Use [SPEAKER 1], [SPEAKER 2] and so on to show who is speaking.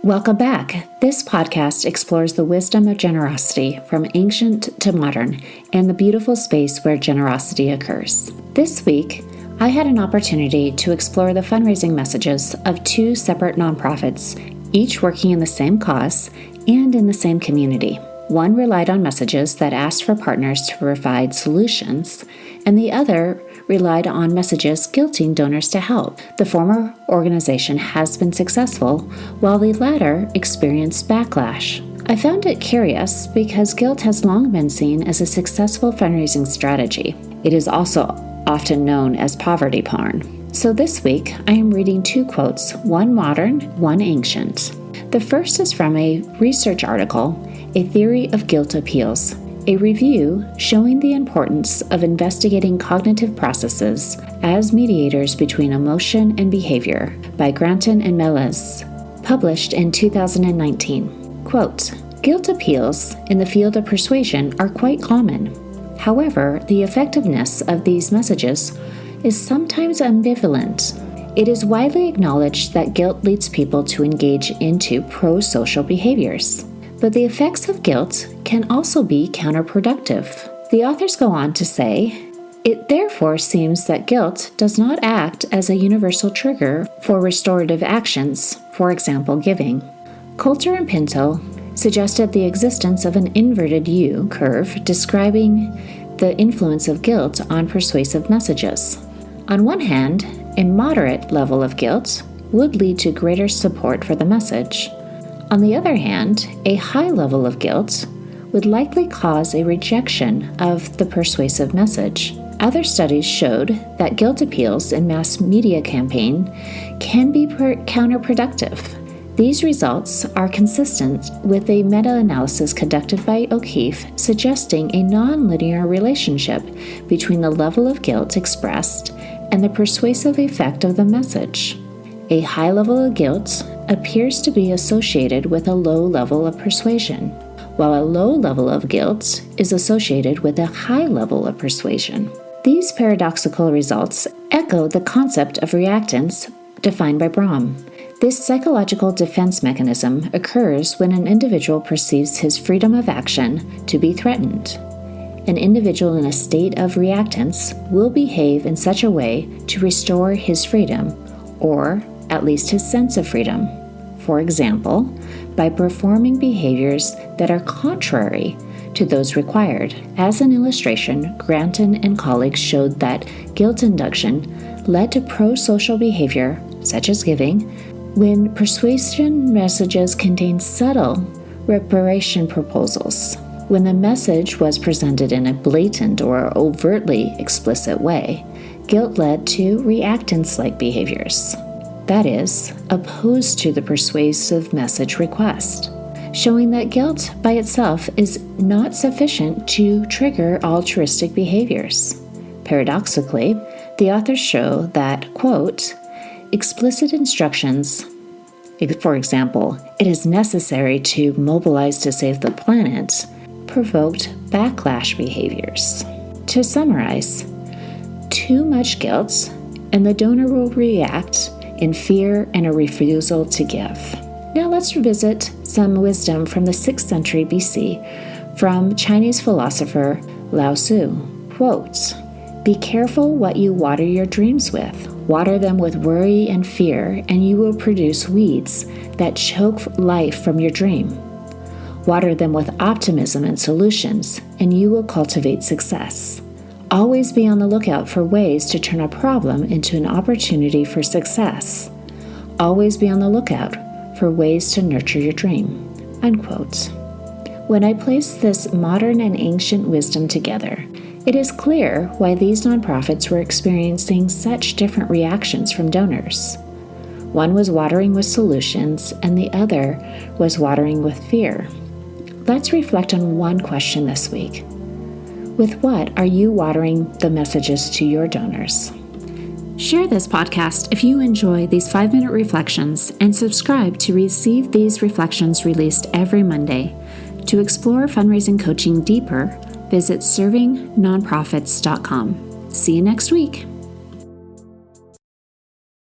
[SPEAKER 1] Welcome back. This podcast explores the wisdom of generosity from ancient to modern and the beautiful space where generosity occurs. This week, I had an opportunity to explore the fundraising messages of two separate nonprofits, each working in the same cause and in the same community. One relied on messages that asked for partners to provide solutions, and the other relied on messages guilting donors to help. The former organization has been successful, while the latter experienced backlash. I found it curious because guilt has long been seen as a successful fundraising strategy. It is also often known as poverty porn. So this week, I am reading two quotes, one modern, one ancient. The first is from a research article, A Theory of Guilt Appeals, a review showing the importance of investigating cognitive processes as mediators between emotion and behavior by Granton and Melez, published in 2019. Quote, guilt appeals in the field of persuasion are quite common. However, the effectiveness of these messages is sometimes ambivalent. It is widely acknowledged that guilt leads people to engage into prosocial behaviors. But the effects of guilt can also be counterproductive. The authors go on to say, it therefore seems that guilt does not act as a universal trigger for restorative actions, for example, giving. Coulter and Pinto suggested the existence of an inverted U curve describing the influence of guilt on persuasive messages. On one hand, a moderate level of guilt would lead to greater support for the message. On the other hand, a high level of guilt would likely cause a rejection of the persuasive message. Other studies showed that guilt appeals in mass media campaign can be counterproductive. These results are consistent with a meta-analysis conducted by O'Keefe suggesting a nonlinear relationship between the level of guilt expressed and the persuasive effect of the message. A high level of guilt appears to be associated with a low level of persuasion, while a low level of guilt is associated with a high level of persuasion. These paradoxical results echo the concept of reactance defined by Brahm. This psychological defense mechanism occurs when an individual perceives his freedom of action to be threatened. An individual in a state of reactance will behave in such a way to restore his freedom, or at least his sense of freedom. For example, by performing behaviors that are contrary to those required. As an illustration, Granton and colleagues showed that guilt induction led to prosocial behavior, such as giving, when persuasion messages contained subtle reparation proposals. When the message was presented in a blatant or overtly explicit way, guilt led to reactance-like behaviors. That is, opposed to the persuasive message request, showing that guilt by itself is not sufficient to trigger altruistic behaviors. Paradoxically, the authors show that, quote, explicit instructions, for example, it is necessary to mobilize to save the planet, provoked backlash behaviors. To summarize, too much guilt, and the donor will react in fear and a refusal to give. Now let's revisit some wisdom from the 6th century BC from Chinese philosopher Lao Tzu. Quote, be careful what you water your dreams with. Water them with worry and fear, and you will produce weeds that choke life from your dream. Water them with optimism and solutions, and you will cultivate success. Always be on the lookout for ways to turn a problem into an opportunity for success. Always be on the lookout for ways to nurture your dream. Unquote. When I place this modern and ancient wisdom together, it is clear why these nonprofits were experiencing such different reactions from donors. One was watering with solutions, and the other was watering with fear. Let's reflect on one question this week. With what are you watering the messages to your donors? Share this podcast if you enjoy these 5-minute reflections, and subscribe to receive these reflections released every Monday. To explore fundraising coaching deeper, visit servingnonprofits.com. See you next week.